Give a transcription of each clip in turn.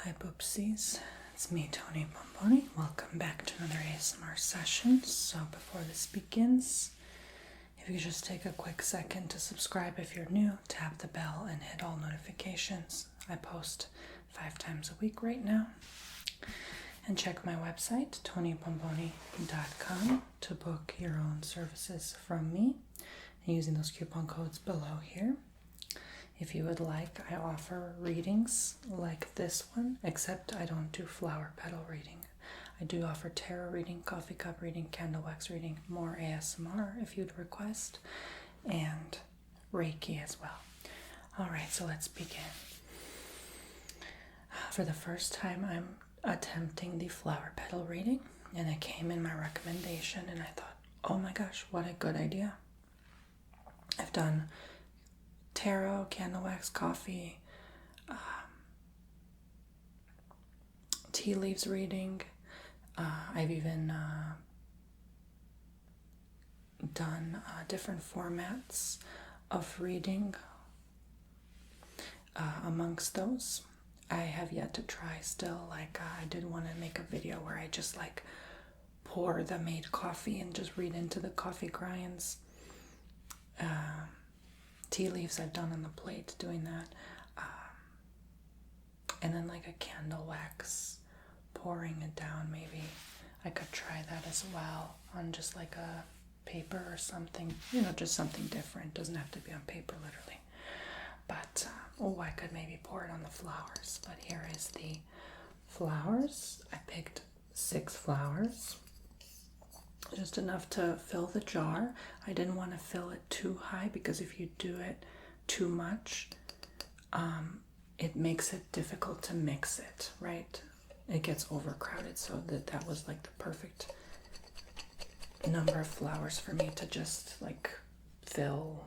Hi Boopsies, it's me Tony Bomboni. Welcome back to another ASMR session. So before this begins, if you could just take a quick second to subscribe if you're new, tap the bell and hit all notifications. I post 5 times a week right now. And check my website, tonybomboni.com, to book your own services from me using those coupon codes below here. If you would like, I offer readings like this one, except I don't do flower petal reading. I do offer tarot reading, coffee cup reading, candle wax reading, more ASMR if you'd request, and Reiki as well. All right, so let's begin. For the first time, I'm attempting the flower petal reading, and it came in my recommendation, and I thought, oh my gosh, what a good idea. I've done tarot, candle wax, coffee, tea leaves reading. I've even done different formats of reading. Amongst those, I have yet to try still. I did want to make a video where I just pour the made coffee and just read into the coffee grinds. Tea leaves I've done on the plate doing that. And then a candle wax, pouring it down. Maybe I could try that as well on just a paper or something, just something different. Doesn't have to be on paper literally. But, I could maybe pour it on the flowers. But here is the flowers. I picked 6 flowers. Just enough to fill the jar. I didn't want to fill it too high because if you do it too much, it makes it difficult to mix it, right? It gets overcrowded, so that was the perfect number of flowers for me to just fill.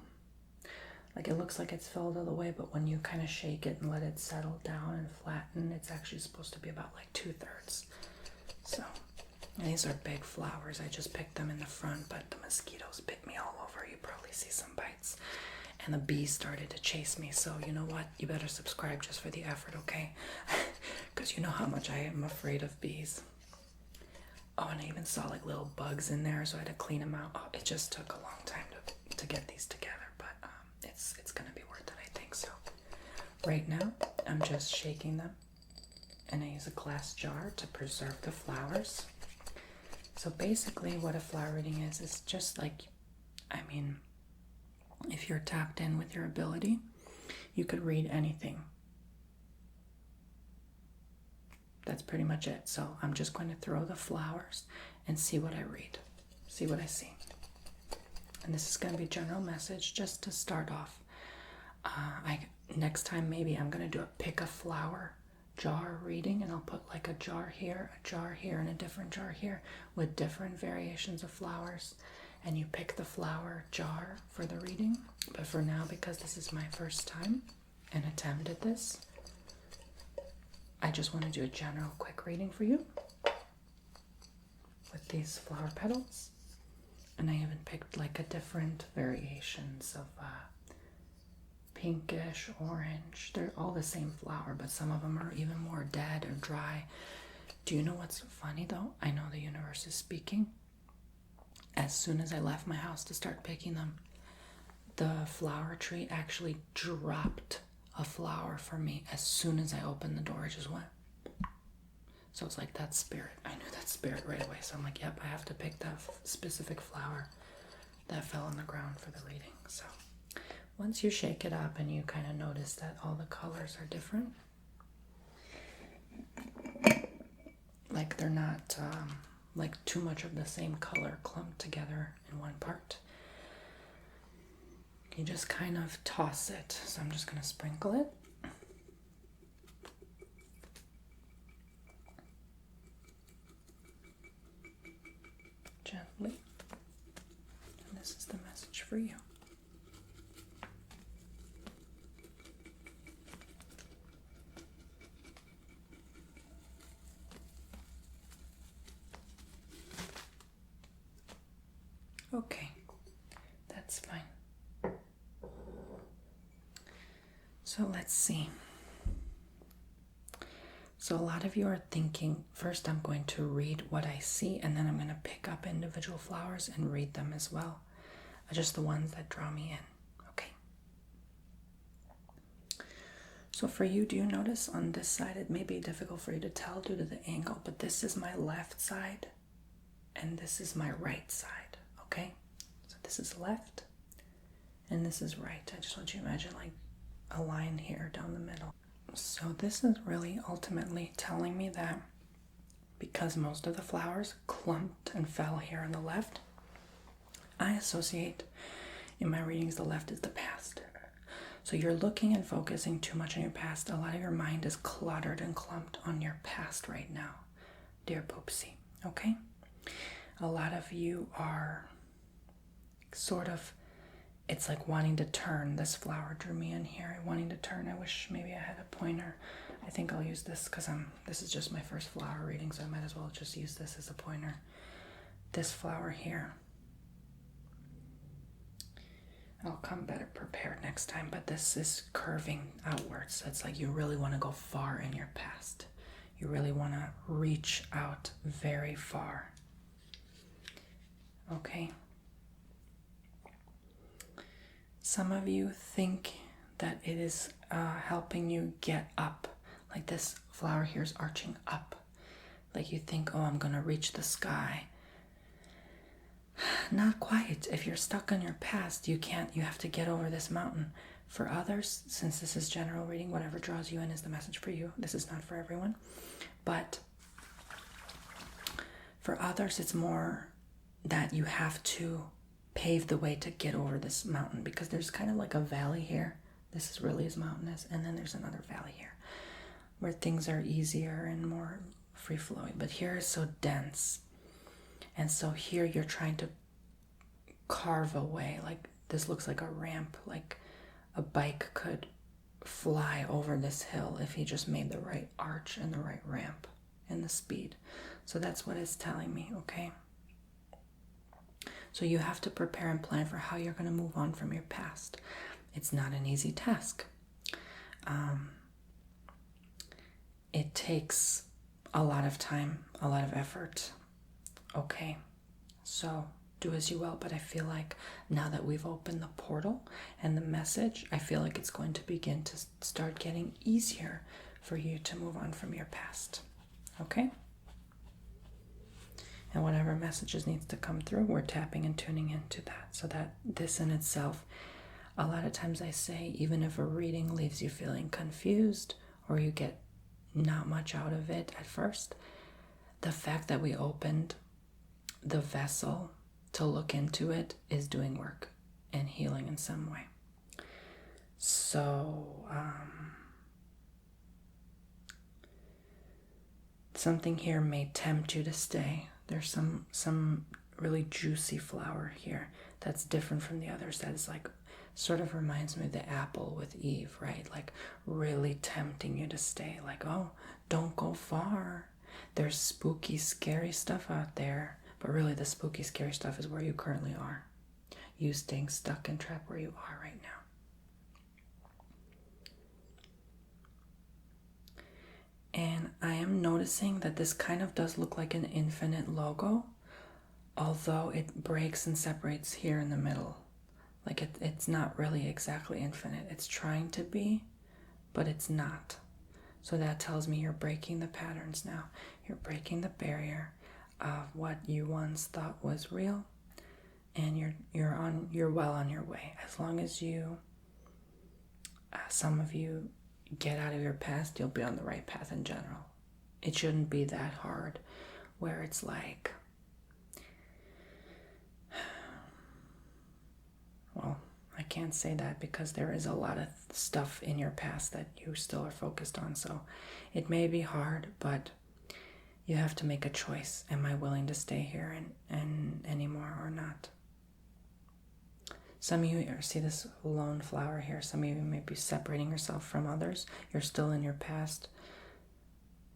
It looks like it's filled all the way, but when you kind of shake it and let it settle down and flatten, it's actually supposed to be about 2/3. So these are big flowers. I just picked them in the front, but the mosquitoes bit me all over. You probably see some bites. And the bees started to chase me. So you know what? You better subscribe just for the effort, okay? Because you know how much I am afraid of bees. Oh, and I even saw little bugs in there, so I had to clean them out. Oh, it just took a long time to get these together, but it's going to be worth it, I think so. Right now, I'm just shaking them, and I use a glass jar to preserve the flowers. So basically what a flower reading is just if you're tapped in with your ability, you could read anything. That's pretty much it. So I'm just going to throw the flowers and see what I read, see what I see. And this is going to be a general message just to start off. Next time maybe I'm going to do a pick a flower jar reading, and I'll put a jar here, and a different jar here with different variations of flowers, and you pick the flower jar for the reading. But for now, because this is my first time and attempt at this, I just want to do a general quick reading for you with these flower petals. And I even picked a different variations of pinkish, orange. They're all the same flower, but some of them are even more dead or dry. Do you know what's funny though? I know the universe is speaking. As soon as I left my house to start picking them, the flower tree actually dropped a flower for me. As soon as I opened the door, it just went. So it's that spirit. I knew that spirit right away. So I'm yep, I have to pick that specific flower that fell on the ground for the reading. So once you shake it up and you kind of notice that all the colors are different, they're not too much of the same color clumped together in one part, you just kind of toss it. So I'm just going to sprinkle it. Gently. And this is the message for you. Okay, that's fine. So let's see. So a lot of you are thinking, first I'm going to read what I see, and then I'm going to pick up individual flowers and read them as well. Just the ones that draw me in, okay? So for you, do you notice on this side, it may be difficult for you to tell due to the angle, but this is my left side, and this is my right side, okay? So this is left, and this is right. I just want you to imagine like a line here down the middle. So this is really ultimately telling me that because most of the flowers clumped and fell here on the left, I associate in my readings the left is the past. So you're looking and focusing too much on your past. A lot of your mind is cluttered and clumped on your past right now, dear Poopsie, okay? A lot of you are sort of, it's like wanting to turn. This flower drew me in here, wanting to turn. I wish maybe I had a pointer. I think I'll use this because this is just my first flower reading, so I might as well just use this as a pointer. This flower here. I'll come better prepared next time, but this is curving outwards. It's like you really want to go far in your past. You really want to reach out very far. Okay? Some of you think that it is helping you get up. Like this flower here is arching up. Like you think, oh, I'm going to reach the sky. Not quite. If you're stuck in your past, you can't. You have to get over this mountain. For others, since this is general reading, whatever draws you in is the message for you. This is not for everyone. But for others, it's more that you have to pave the way to get over this mountain, because there's kind of like a valley here. This is really as mountainous, and then there's another valley here where things are easier and more free-flowing. But here is so dense. And so here you're trying to carve away. Like this looks like a ramp, like a bike could fly over this hill if he just made the right arch and the right ramp and the speed. So that's what it's telling me, okay? So you have to prepare and plan for how you're going to move on from your past. It's not an easy task. It takes a lot of time, a lot of effort. Okay, so do as you will, but I feel like now that we've opened the portal and the message, I feel like it's going to begin to start getting easier for you to move on from your past. Okay? And whatever messages needs to come through, we're tapping and tuning into that, so that this in itself, a lot of times I say, even if a reading leaves you feeling confused or you get not much out of it at first, the fact that we opened the vessel to look into it is doing work and healing in some way. So, something here may tempt you to stay. There's some really juicy flower here that's different from the others. That is like, sort of reminds me of the apple with Eve, right? Like really tempting you to stay. Like, oh, don't go far. There's spooky, scary stuff out there. But really the spooky, scary stuff is where you currently are. You staying stuck and trapped where you are right now. And I am noticing that this kind of does look like an infinite logo, although it breaks and separates here in the middle. Like it's not really exactly infinite. It's trying to be, but it's not. So that tells me you're breaking the patterns now. You're breaking the barrier of what you once thought was real, and you're well on your way. As long as you, some of you, get out of your past, you'll be on the right path in general. It shouldn't be that hard, where it's like, well, I can't say that because there is a lot of stuff in your past that you still are focused on. So it may be hard, but you have to make a choice. Am I willing to stay here and anymore or not? Some of you see this lone flower here. Some of you may be separating yourself from others. You're still in your past,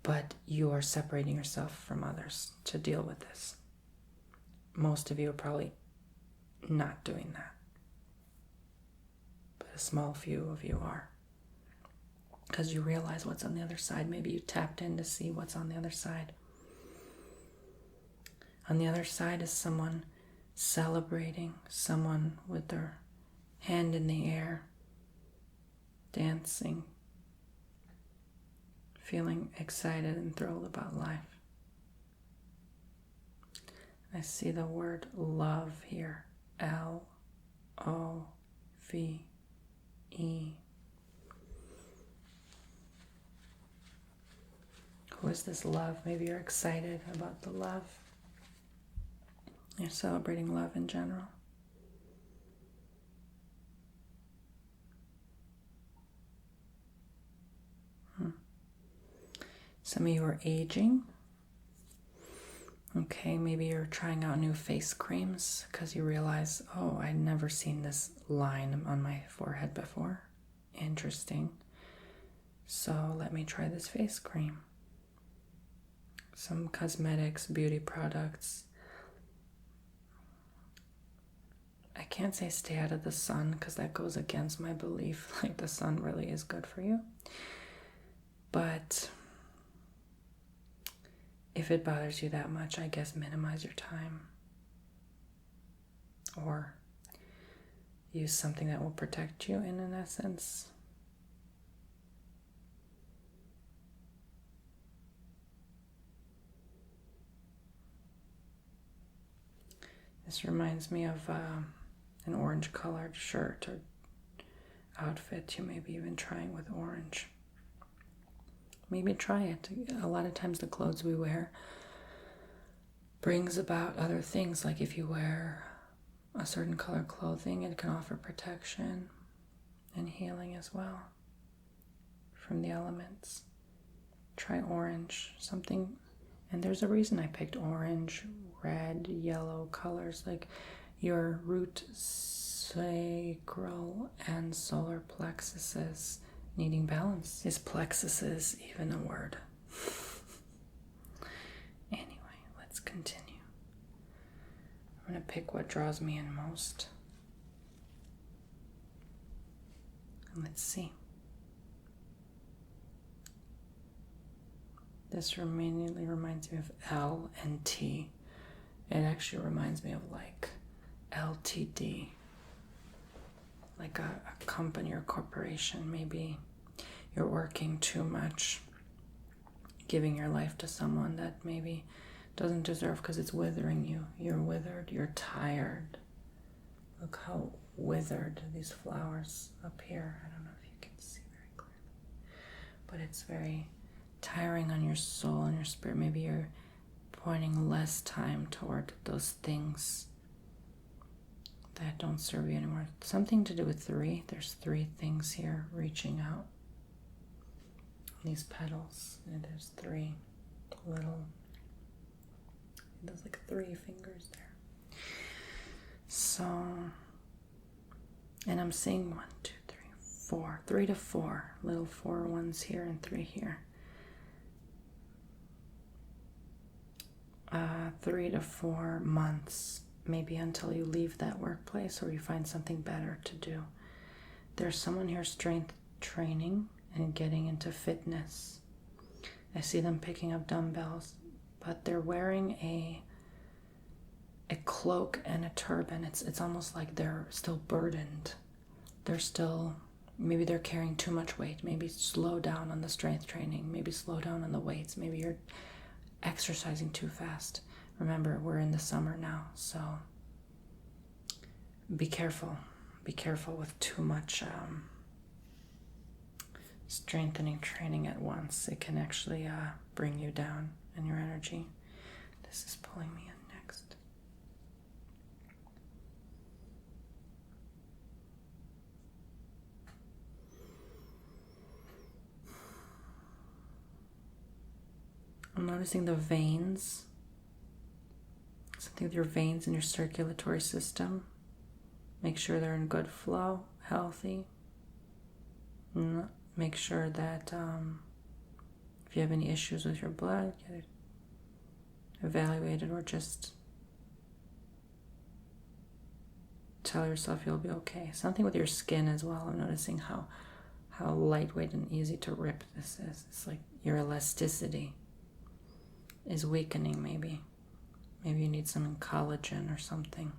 but you are separating yourself from others to deal with this. Most of you are probably not doing that, but a small few of you are. because you realize what's on the other side. Maybe you tapped in to see what's on the other side. On the other side is someone celebrating, someone with their hand in the air, dancing, feeling excited and thrilled about life. I see the word love here. L-O-V-E. Who is this love? Maybe you're excited about the love. You're celebrating love in general. Some of you are aging. Okay, maybe you're trying out new face creams because you realize, oh, I'd never seen this line on my forehead before. Interesting. So let me try this face cream. Some cosmetics, beauty products. I can't say stay out of the sun because that goes against my belief. Like the sun really is good for you. But if it bothers you that much, I guess minimize your time. Or use something that will protect you in essence. This reminds me of an orange colored shirt or outfit. You may be even trying with orange. Maybe try it. A lot of times the clothes we wear brings about other things. Like if you wear a certain color clothing, it can offer protection and healing as well from the elements. Try orange, something, and there's a reason I picked orange, red, yellow colors, like your root, sacral, and solar plexuses needing balance. Is plexuses even a word? Anyway, let's continue. I'm going to pick what draws me in most. And let's see. This immediately reminds me of L and T. It actually reminds me of like LTD. Like a company or corporation. Maybe you're working too much, giving your life to someone that maybe doesn't deserve because it's withering you. You're withered, you're tired. Look how withered these flowers up here. I don't know if you can see very clearly, but it's very tiring on your soul and your spirit. Maybe you're pointing less time toward those things that don't serve you anymore. Something to do with 3. There's 3 things here reaching out. These petals, and there's 3 little, there's like 3 fingers there. So, and I'm seeing 1, 2, 3, 4, 3 to 4, little 4 ones here and 3 here. 3 to 4 months, maybe until you leave that workplace or you find something better to do. There's someone here strength training and getting into fitness. I see them picking up dumbbells, but they're wearing a cloak and a turban. It's almost like they're still burdened. Maybe they're carrying too much weight. Maybe slow down on the strength training. Maybe slow down on the weights. Maybe you're exercising too fast. Remember, we're in the summer now, so be careful. Be careful with too much strengthening training at once. It can actually bring you down in your energy. This is pulling me in next. I'm noticing the veins. Something with your veins in your circulatory system. Make sure they're in good flow, healthy. Make sure that if you have any issues with your blood, get it evaluated, or just tell yourself you'll be okay. Something with your skin as well. I'm noticing how how lightweight and easy to rip this is. It's like your elasticity is weakening maybe. Maybe you need some collagen or something.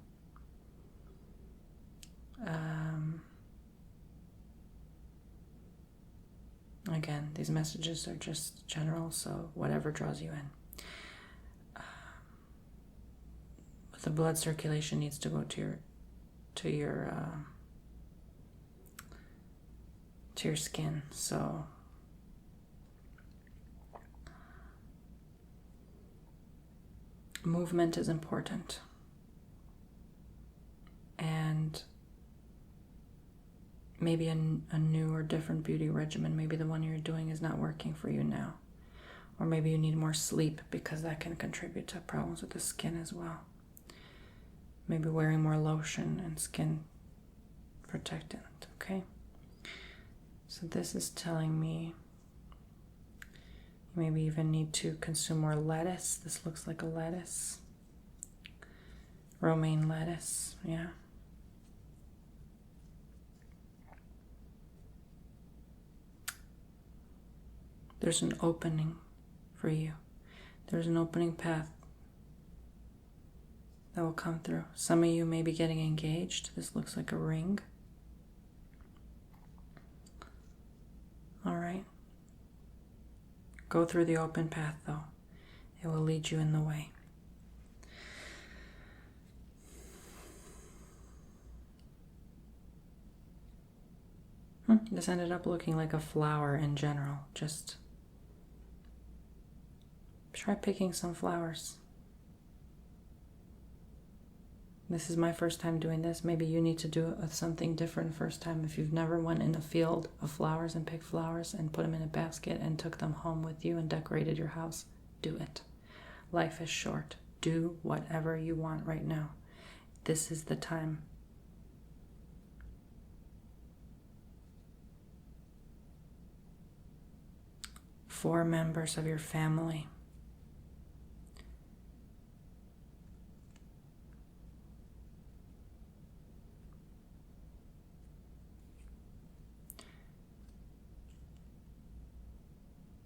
Again, these messages are just general, so whatever draws you in. But the blood circulation needs to go to your skin. So movement is important. And maybe a new or different beauty regimen. Maybe the one you're doing is not working for you now. Or maybe you need more sleep, because that can contribute to problems with the skin as well. Maybe wearing more lotion and skin protectant, okay? So this is telling me you maybe even need to consume more lettuce. This looks like a lettuce. Romaine lettuce, yeah. There's an opening for you. There's an opening path that will come through. Some of you may be getting engaged. This looks like a ring. All right. Go through the open path, though. It will lead you in the way. This ended up looking like a flower in general. Just try picking some flowers. This is my first time doing this. Maybe you need to do something different first time. If you've never went in a field of flowers and picked flowers and put them in a basket and took them home with you and decorated your house, do it. Life is short. Do whatever you want right now. This is the time. Four members of your family.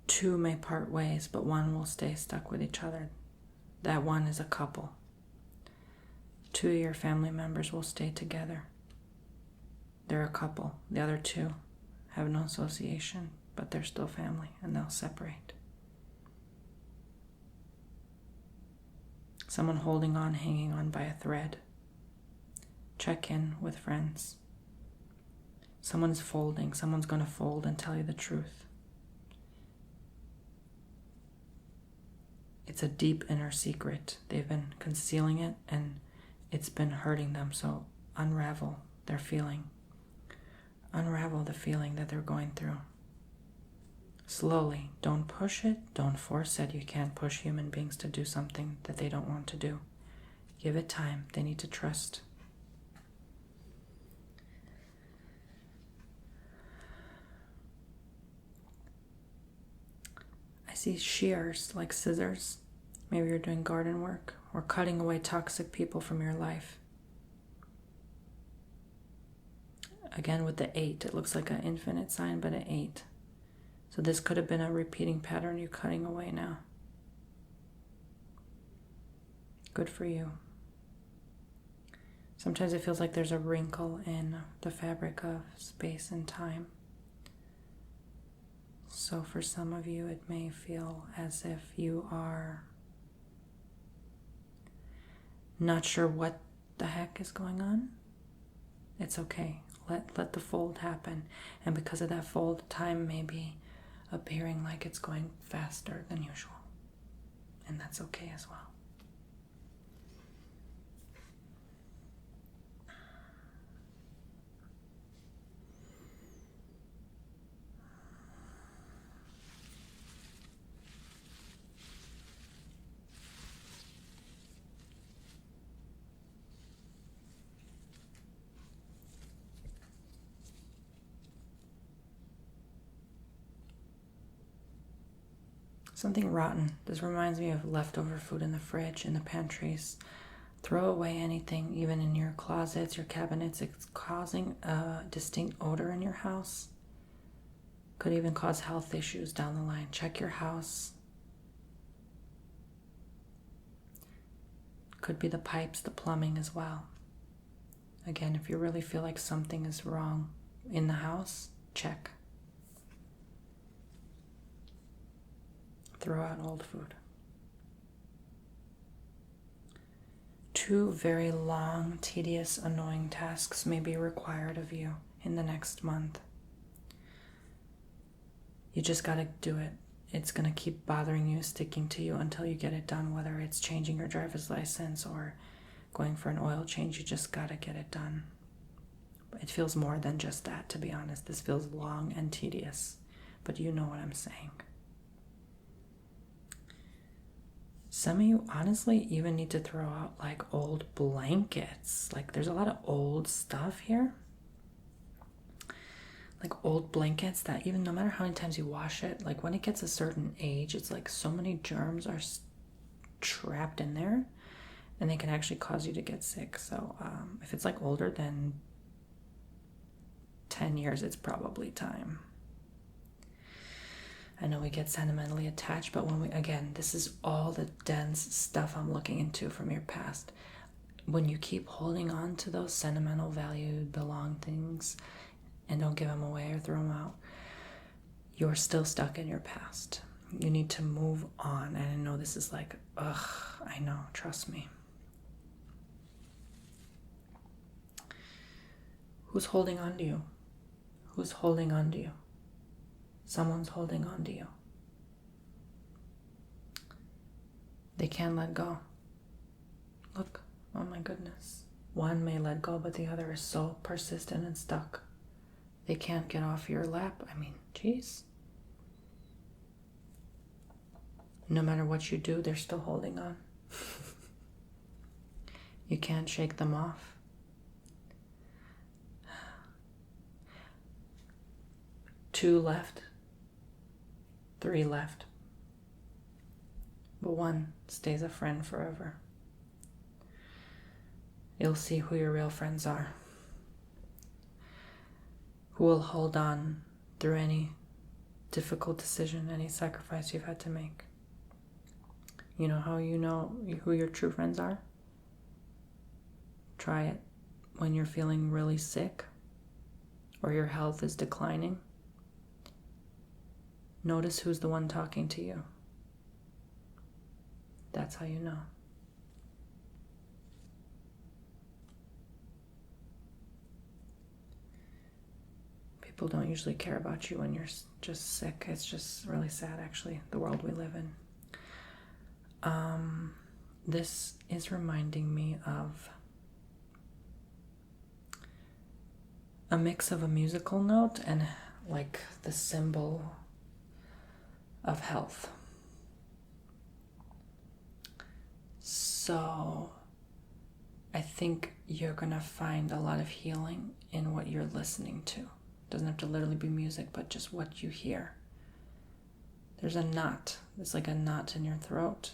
Two may part ways, but one will stay stuck with each other. That one is a couple. Two of your family members will stay together. They're a couple. The other two have no association, but they're still family, and they'll separate. Someone holding on, hanging on by a thread. Check in with friends. Someone's folding. Someone's going to fold and tell you the truth. It's a deep inner secret. They've been concealing it, and it's been hurting them. So unravel their feeling. Unravel the feeling that they're going through. Slowly. Don't push it. Don't force it. You can't push human beings to do something that they don't want to do. Give it time. They need to trust. I see shears, like scissors. Maybe you're doing garden work or cutting away toxic people from your life. Again, with the 8, it looks like an infinite sign, but an 8. So this could have been a repeating pattern you're cutting away now. Good for you. Sometimes it feels like there's a wrinkle in the fabric of space and time. So for some of you, it may feel as if you are not sure what the heck is going on. It's okay. Let the fold happen. And because of that fold, time may be appearing like it's going faster than usual. And that's okay as well. Something rotten. This reminds me of leftover food in the fridge, in the pantries. Throw away anything, even in your closets, your cabinets. It's causing a distinct odor in your house. Could even cause health issues down the line. Check your house. Could be the pipes, the plumbing as well. Again, if you really feel like something is wrong in the house, check. Throw out old food. 2 very long, tedious, annoying tasks may be required of you in the next month. You just gotta do it. It's gonna keep bothering you, sticking to you until you get it done, whether it's changing your driver's license or going for an oil change. You just gotta get it done. It feels more than just that, to be honest. This feels long and tedious, but you know what I'm saying. Some of you honestly even need to throw out like old blankets. Like there's a lot of old stuff here. Like old blankets that even no matter how many times you wash it, like when it gets a certain age, it's like so many germs are trapped in there and they can actually cause you to get sick. So if it's like older than 10 years, it's probably time. I know we get sentimentally attached, but again, this is all the dense stuff I'm looking into from your past. When you keep holding on to those sentimental valued belong things and don't give them away or throw them out, you're still stuck in your past. You need to move on. And I know this is like, I know, trust me. Who's holding on to you? Who's holding on to you? Someone's holding on to you. They can't let go. Look, oh my goodness. One may let go, but the other is so persistent and stuck. They can't get off your lap. I mean, geez. No matter what you do, they're still holding on. You can't shake them off. Two left. 3 left. But one stays a friend forever. You'll see who your real friends are. Who will hold on through any difficult decision, any sacrifice you've had to make. You know how you know who your true friends are? Try it when you're feeling really sick or your health is declining. Notice who's the one talking to you. That's how you know. People don't usually care about you when you're just sick. It's just really sad, actually, the world we live in. This is reminding me of a mix of a musical note and like the symbol of health. So I think you're going to find a lot of healing in what you're listening to. It doesn't have to literally be music, but just what you hear. There's a knot. It's like a knot in your throat.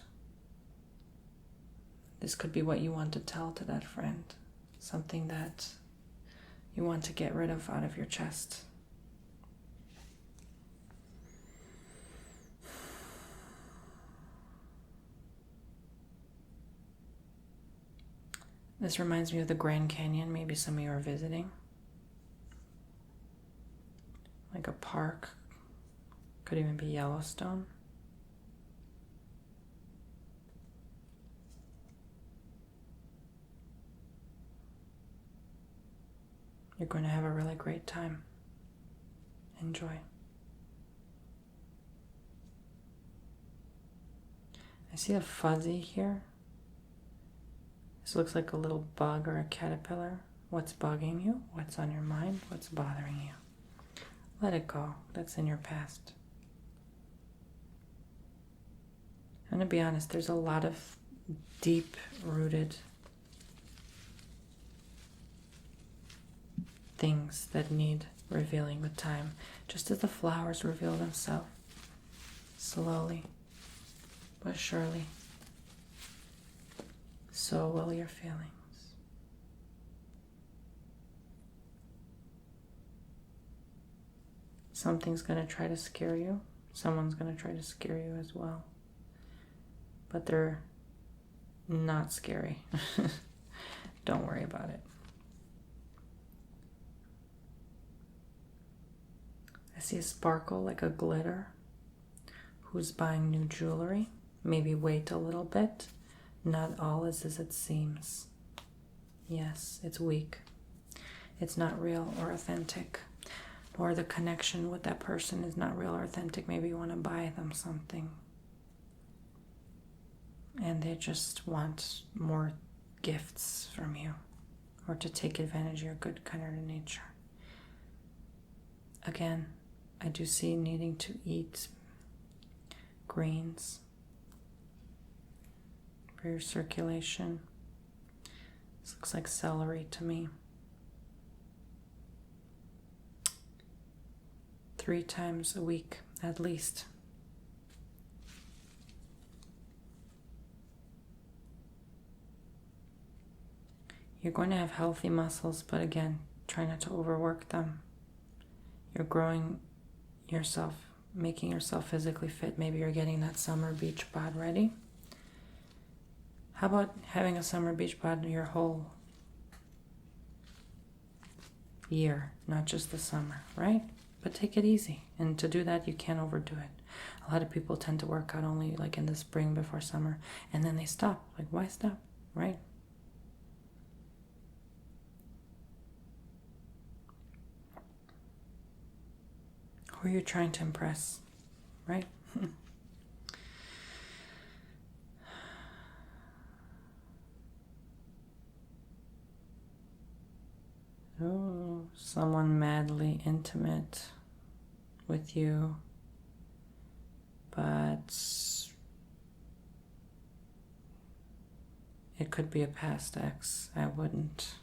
This could be what you want to tell to that friend. Something that you want to get rid of out of your chest. This reminds me of the Grand Canyon. Maybe some of you are visiting. Like a park. Could even be Yellowstone. You're going to have a really great time. Enjoy. I see a fuzzy here. This looks like a little bug or a caterpillar. What's bugging you? What's on your mind? What's bothering you? Let it go. That's in your past. I'm going to be honest, there's a lot of deep-rooted things that need revealing with time, just as the flowers reveal themselves, slowly but surely. So will your feelings. Something's going to try to scare you. Someone's going to try to scare you as well. But they're not scary. Don't worry about it. I see a sparkle like a glitter. Who's buying new jewelry? Maybe wait a little bit. Not all is as it seems. Yes, it's weak. It's not real or authentic. Or the connection with that person is not real or authentic. Maybe you want to buy them something. And they just want more gifts from you. Or to take advantage of your good kind of nature. Again, I do see needing to eat greens for your circulation. This looks like celery to me. 3 times a week at least. You're going to have healthy muscles, but again, try not to overwork them. You're growing yourself, making yourself physically fit. Maybe you're getting that summer beach bod ready. How about having a summer beach bod your whole year, not just the summer, right? But take it easy. And to do that, you can't overdo it. A lot of people tend to work out only like in the spring before summer, and then they stop. Like, why stop, right? Who are you trying to impress, right? Oh, someone madly intimate with you, but it could be a past ex. I wouldn't.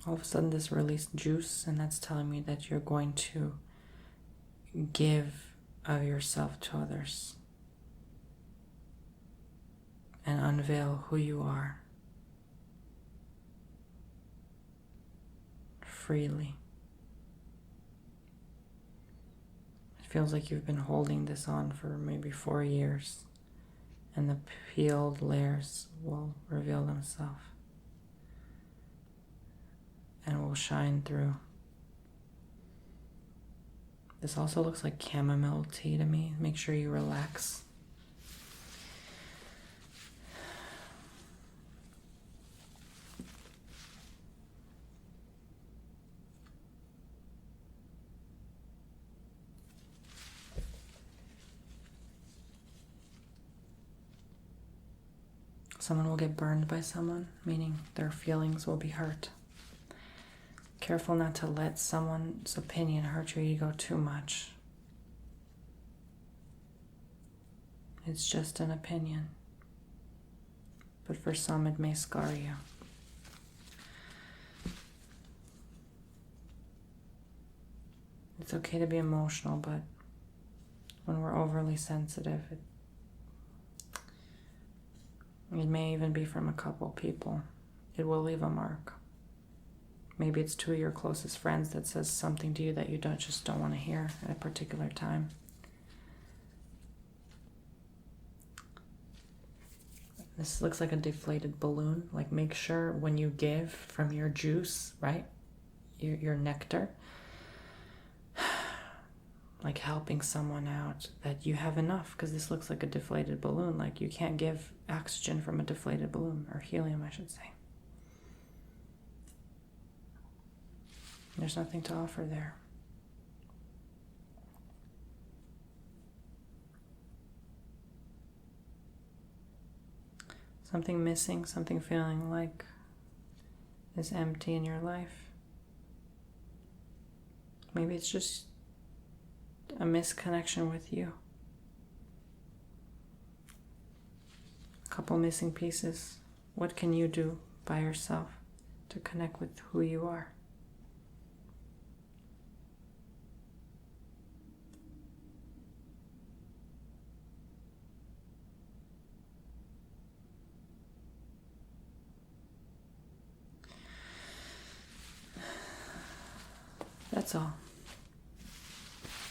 All of a sudden this released juice, and that's telling me that you're going to give of yourself to others and unveil who you are freely. It feels like you've been holding this on for maybe 4 years, and the peeled layers will reveal themselves and will shine through. This also looks like chamomile tea to me. Make sure you relax. Someone will get burned by someone, meaning their feelings will be hurt. Careful not to let someone's opinion hurt your ego too much. It's just an opinion. But for some, it may scar you. It's okay to be emotional, but when we're overly sensitive, it may even be from a couple people. It will leave a mark. Maybe it's 2 of your closest friends that says something to you that you don't want to hear at a particular time. This looks like a deflated balloon. Like, make sure when you give from your juice, right? Your nectar, like helping someone out, that you have enough, because this looks like a deflated balloon. Like, you can't give oxygen from a deflated balloon, or helium, I should say. There's nothing to offer there. Something missing, something feeling like is empty in your life. Maybe it's just a misconnection with you. A couple missing pieces. What can you do by yourself to connect with who you are? That's all.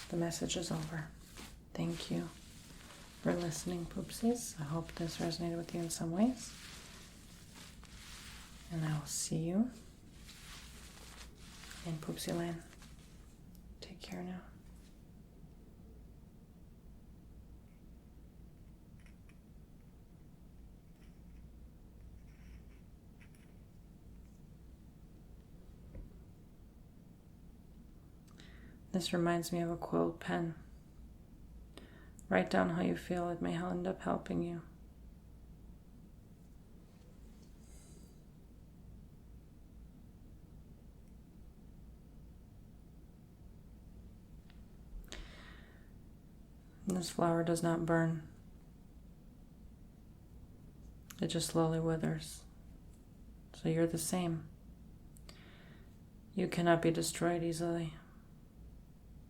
The message is over. Thank you for listening, Poopsies. I hope this resonated with you in some ways. And I will see you in Poopsie Land. Take care now. This reminds me of a quilt pen. Write down how you feel. It may end up helping you. This flower does not burn. It just slowly withers. So you're the same. You cannot be destroyed easily.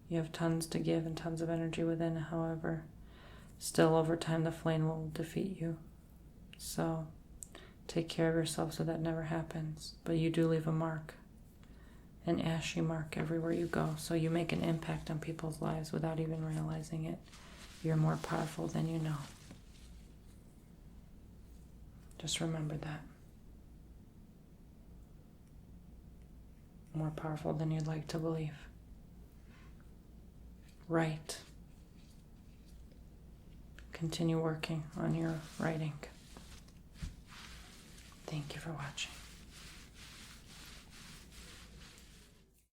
You have tons to give and tons of energy within. However, still over time the flame will defeat you. So take care of yourself so that never happens. But you do leave a mark, an ashy mark everywhere you go. So you make an impact on people's lives without even realizing it. You're more powerful than you know. Just remember that. More powerful than you'd like to believe. Write. Continue working on your writing. Thank you for watching.